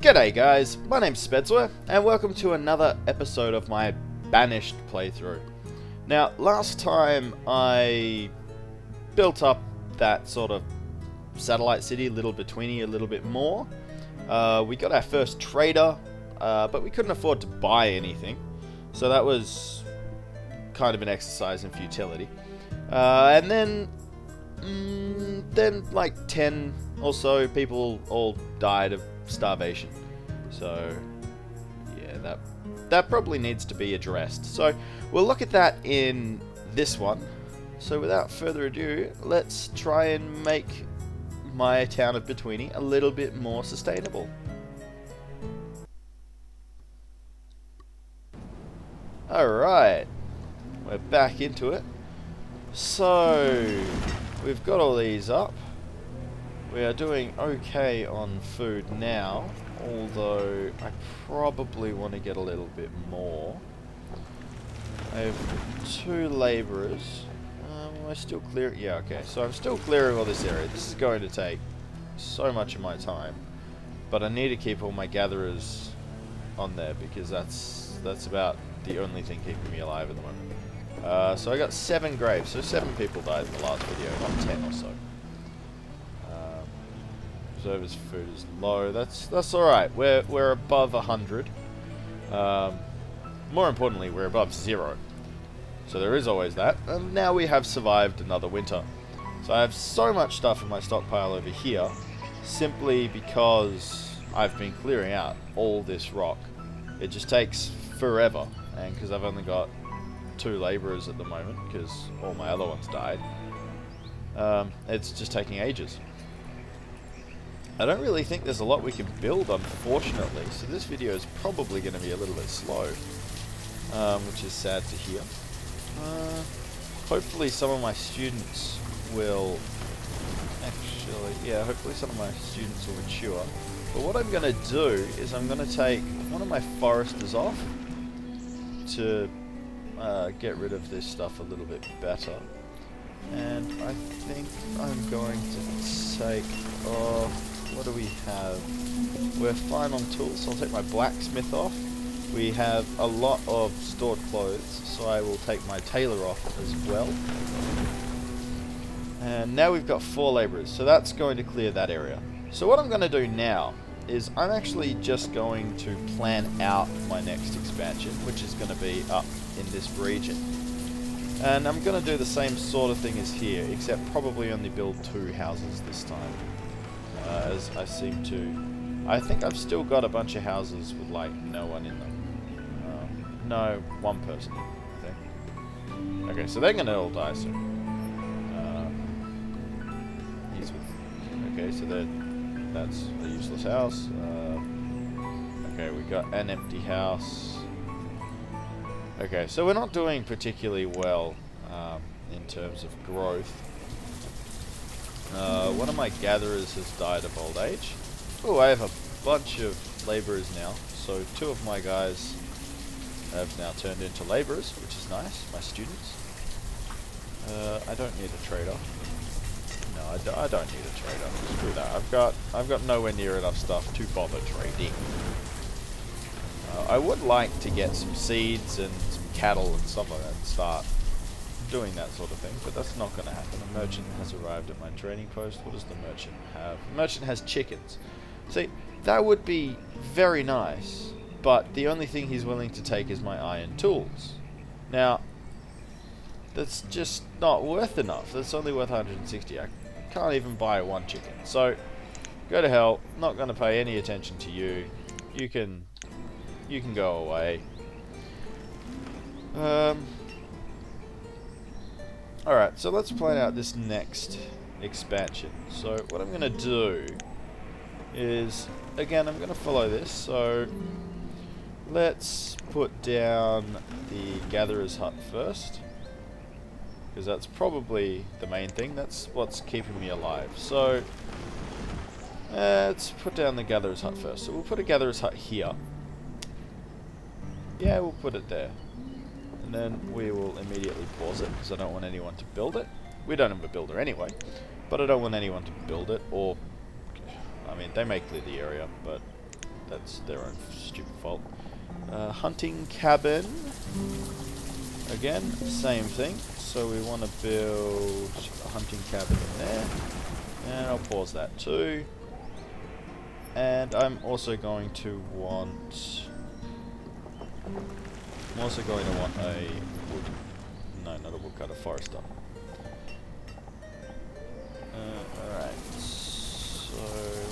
G'day guys, my name's Spedswer, and welcome to another episode of my Banished playthrough. Now, last time I built up that sort of satellite city, Little Betweeny, a little bit more. We got our first trader, but we couldn't afford to buy anything, so that was kind of an exercise in futility. And then like 10 or so people all died of starvation. So yeah, that probably needs to be addressed. So we'll look at that in this one. So without further ado, let's try and make my town of Betweeny a little bit more sustainable. Alright, we're back into it. So we've got all these up. We are doing okay on food now, although I probably want to get a little bit more. I have 2 labourers. Am I still clearing? Yeah, okay. So I'm still clearing all this area. This is going to take so much of my time, but I need to keep all my gatherers on there because that's about the only thing keeping me alive at the moment. So I got 7 graves. So 7 people died in the last video, not 10 or so. Observer's food is low. That's all right. We're above 100. More importantly, we're above 0. So there is always that. And now we have survived another winter. So I have so much stuff in my stockpile over here, simply because I've been clearing out all this rock. It just takes forever, and because I've only got 2 labourers at the moment, because all my other ones died, it's just taking ages. I don't really think there's a lot we can build, unfortunately, so this video is probably going to be a little bit slow, which is sad to hear. Hopefully some of my students will hopefully some of my students will mature. But what I'm going to do is I'm going to take one of my foresters off to get rid of this stuff a little bit better. And I think I'm going to take off... What do we have? We're fine on tools, so I'll take my blacksmith off. We have a lot of stored clothes, so I will take my tailor off as well. And now we've got 4 labourers, so that's going to clear that area. So what I'm going to do now is I'm actually just going to plan out my next expansion, which is going to be up in this region. And I'm going to do the same sort of thing as here, except probably only build 2 houses this time. As I seem to... I think I've still got a bunch of houses with, like, no one in them. No, 1 person, I think. Okay, so they're going to all die soon. He's with... Okay, so that's a useless house. Okay, we got an empty house. Okay, so we're not doing particularly well in terms of growth. One of my gatherers has died of old age. Oh, I have a bunch of labourers now. So 2 of my guys have now turned into labourers, which is nice. My students. I don't need a trader. No, I don't need a trader. Screw that. I've got nowhere near enough stuff to bother trading. I would like to get some seeds and some cattle and stuff like that and start doing that sort of thing, but that's not going to happen. A merchant has arrived at my trading post. What does the merchant have? The merchant has chickens. See, that would be very nice, but the only thing he's willing to take is my iron tools. Now, that's just not worth enough. That's only worth 160. I can't even buy 1 chicken. So, go to hell. Not going to pay any attention to you. You can go away. Alright, so let's plan out this next expansion. So what I'm going to do is, again, I'm going to follow this. So let's put down the gatherer's hut first, because that's probably the main thing. That's what's keeping me alive. So let's put down the gatherer's hut first. So we'll put a gatherer's hut here. Yeah, we'll put it there. And then we will immediately pause it, because I don't want anyone to build it. We don't have a builder anyway, but I don't want anyone to build it, or... I mean, they may clear the area, but that's their own stupid fault. Hunting cabin. Again, same thing. So we want to build a hunting cabin in there. And I'll pause that too. And I'm also going to want... I'm also going to want a wood... No, not a woodcutter, forester. Alright, so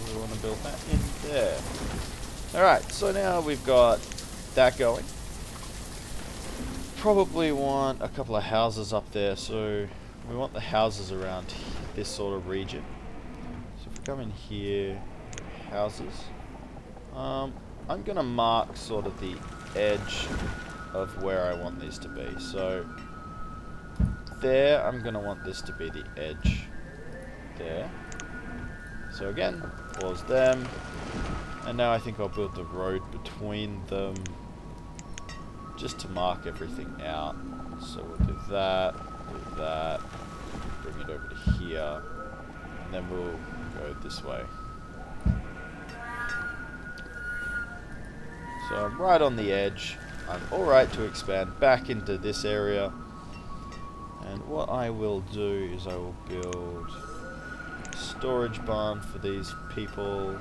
we want to build that in there. Alright, so now we've got that going. Probably want a couple of houses up there, so we want the houses around this sort of region. So if we come in here, houses. I'm going to mark sort of the edge of where I want these to be. So there, I'm going to want this to be the edge there. So again, pause them. And now I think I'll build the road between them just to mark everything out. So we'll do that, bring it over to here, and then we'll go this way. So I'm right on the edge. I'm alright to expand back into this area. And what I will do is I will build a storage barn for these people.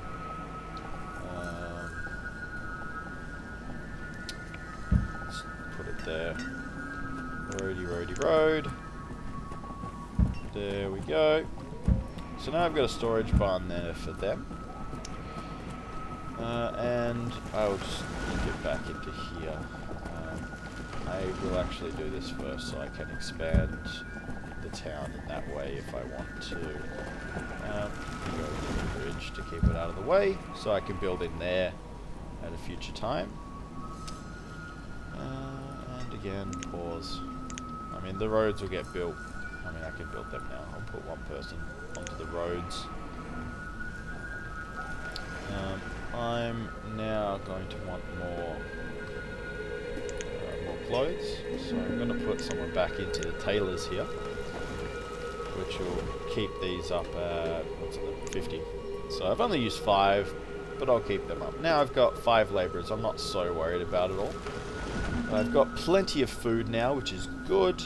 Let's put it there. Roady road. There we go. So now I've got a storage barn there for them. And I'll just get back into here. I will actually do this first so I can expand the town in that way if I want to. Go to the bridge to keep it out of the way so I can build in there at a future time. And again, pause. I mean, the roads will get built. I mean, I can build them now. I'll put one person onto the roads. I'm now going to want more clothes, so I'm going to put someone back into the tailors here, which will keep these up at, what's it, 50. So I've only used 5, but I'll keep them up. Now I've got 5 labourers. I'm not so worried about it all. I've got plenty of food now, which is good.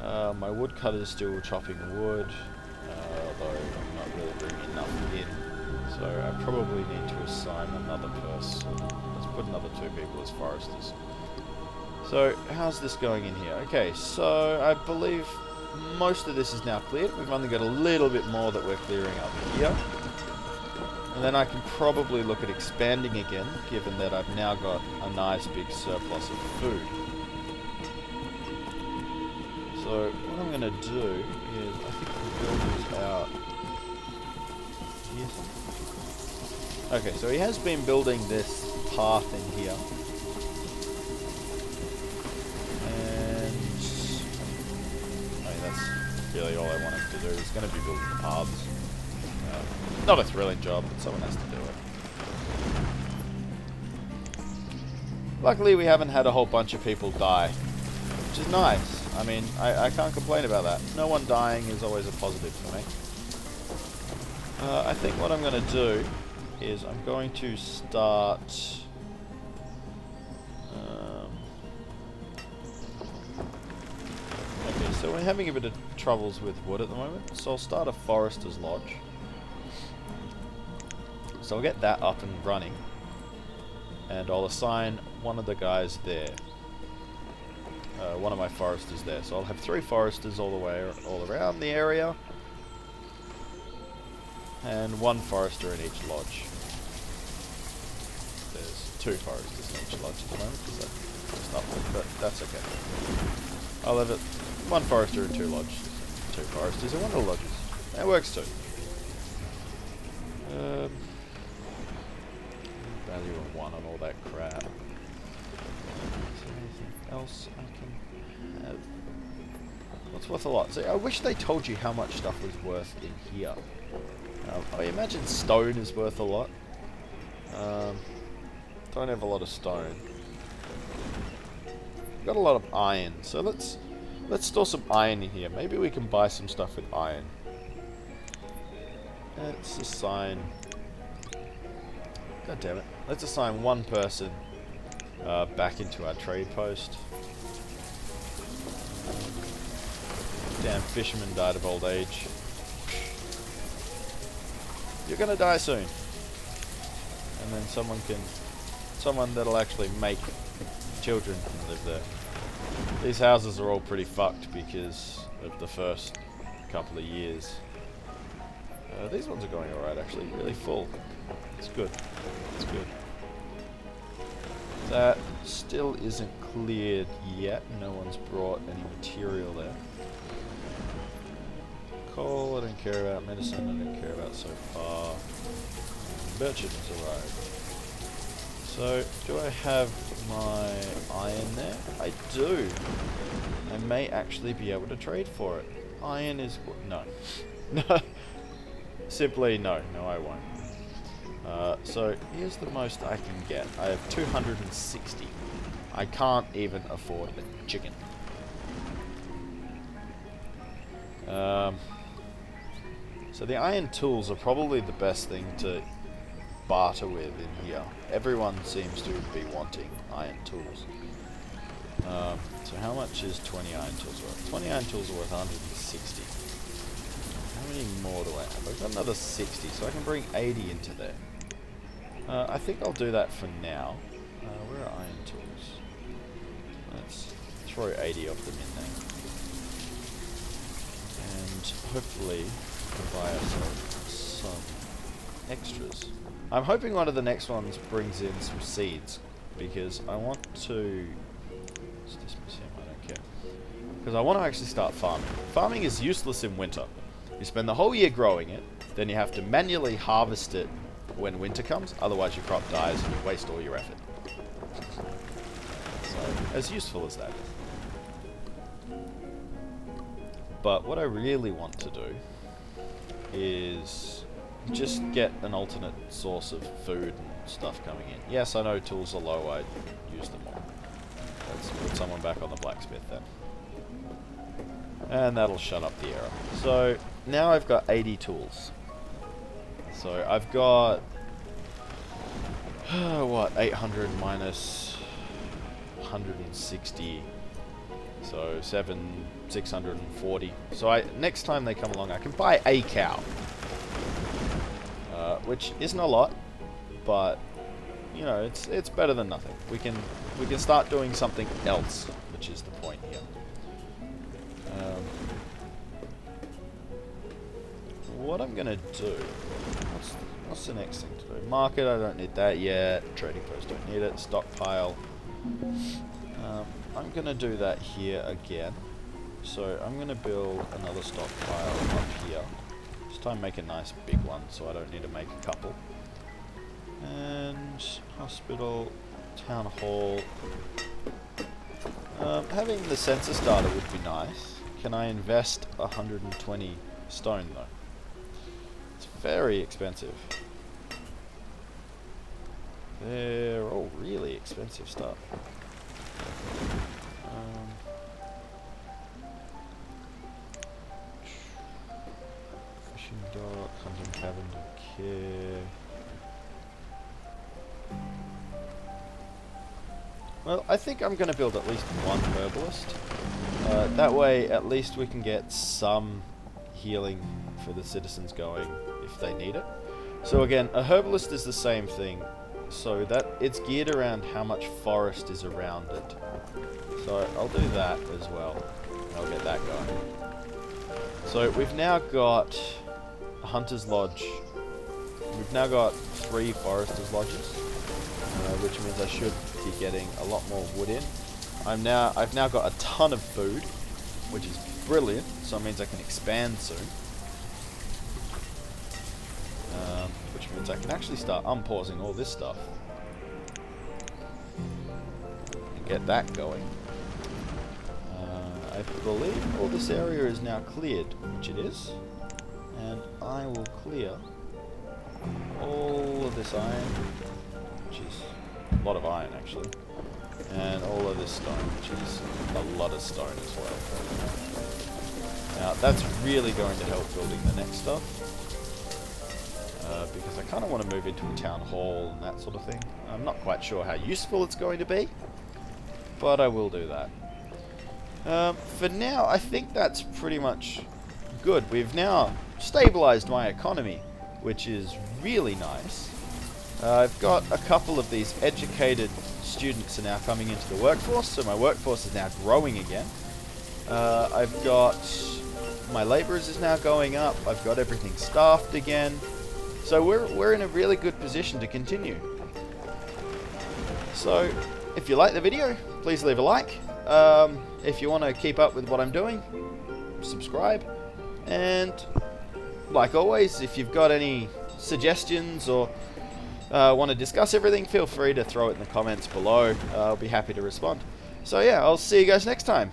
My woodcutter is still chopping wood, although I'm not really bringing enough in. So I probably need to assign another person. Let's put another 2 people as foresters. So how's this going in here? Okay, so I believe most of this is now cleared. We've only got a little bit more that we're clearing up here. And then I can probably look at expanding again, given that I've now got a nice big surplus of food. So what I'm going to do is, I think we'll build this out here. Okay, so he has been building this path in here. And I mean, that's really all I want him to do. He's going to be building the paths. Not a thrilling job, but someone has to do it. Luckily, we haven't had a whole bunch of people die, which is nice. I mean, I can't complain about that. No one dying is always a positive for me. I think what I'm going to do is I'm going to start... okay, so we're having a bit of troubles with wood at the moment, so I'll start a forester's lodge. So I'll get that up and running, and I'll assign one of the guys there. One of my foresters there. So I'll have 3 foresters all around the area, and 1 forester in each lodge. There's 2 foresters in each lodge at the moment, because that's just upward, but that's okay. I'll have it 1 forester in 2 lodges, 2 foresters in 1 of the lodges. That works too. Value of 1 on all that crap. Is there anything else I can have? What's worth a lot? See, I wish they told you how much stuff was worth in here. I imagine stone is worth a lot. Don't have a lot of stone. Got a lot of iron, so let's store some iron in here. Maybe we can buy some stuff with iron. Let's assign God damn it. Let's assign one person back into our trade post. Damn fisherman died of old age. You're gonna die soon. And then someone that'll actually make children can live there. These houses are all pretty fucked because of the first couple of years. These ones are going alright actually, really full. It's good. It's good. That still isn't cleared yet. No one's brought any material there. Coal, I don't care about. Medicine, I don't care about so far. Merchant has arrived. So, do I have my iron there? I do. I may actually be able to trade for it. Iron is... no. No. Simply no. No, I won't. So, here's the most I can get. I have 260. I can't even afford a chicken. So the iron tools are probably the best thing to barter with in here. Everyone seems to be wanting iron tools. So how much is 20 iron tools worth? 20 iron tools are worth 160. How many more do I have? I've got another 60, so I can bring 80 into there. I think I'll do that for now. Where are iron tools? Let's throw 80 of them in there. And hopefully we'll buy ourselves some extras. I'm hoping one of the next ones brings in some seeds, because I want to... Let's dismiss him, I don't care. Because I want to actually start farming. Farming is useless in winter. You spend the whole year growing it, then you have to manually harvest it when winter comes, otherwise your crop dies and you waste all your effort. So, as useful as that is. But what I really want to do is just get an alternate source of food and stuff coming in. Yes, I know tools are low, I use them all. Let's put someone back on the blacksmith then. And that'll shut up the error. So, now I've got 80 tools. So, I've got... what? 800 minus 160. So, 640. So, next time they come along, I can buy a cow. Which isn't a lot, but you know, it's better than nothing. We can start doing something else, which is the point here. What I'm gonna do? What's the next thing to do? Market, I don't need that yet. Trading post, don't need it. Stockpile. I'm gonna do that here again. So I'm gonna build another stockpile up here. This time make a nice big one, so I don't need to make a couple. And hospital, town hall. Having the census data would be nice. Can I invest 120 stone though? It's very expensive. They're all really expensive stuff. Fishing dock, hunting cabin, don't care. Well, I think I'm going to build at least one herbalist. That way, at least we can get some healing for the citizens going if they need it. So again, a herbalist is the same thing, so that it's geared around how much forest is around it. So I'll do that as well, and I'll get that going. So we've now got a hunter's lodge. We've now got 3 foresters lodges, which means I should be getting a lot more wood in. I've now got a ton of food, which is brilliant, so it means I can expand soon. Which means I can actually start unpausing all this stuff and get that going. I believe all this area is now cleared, which it is, and I will clear all of this iron, which is a lot of iron actually, and all of this stone, which is a lot of stone as well. Now that's really going to help building the next stuff. because I kind of want to move into a town hall and that sort of thing. I'm not quite sure how useful it's going to be, but I will do that. For now, I think that's pretty much good. We've now stabilized my economy, which is really nice. I've got a couple of these educated students are now coming into the workforce, so my workforce is now growing again. I've got my labourers is now going up. I've got everything staffed again. So we're in a really good position to continue. So if you like the video, please leave a like. If you want to keep up with what I'm doing, subscribe. And like always, if you've got any suggestions or want to discuss everything, feel free to throw it in the comments below. I'll be happy to respond. So yeah, I'll see you guys next time.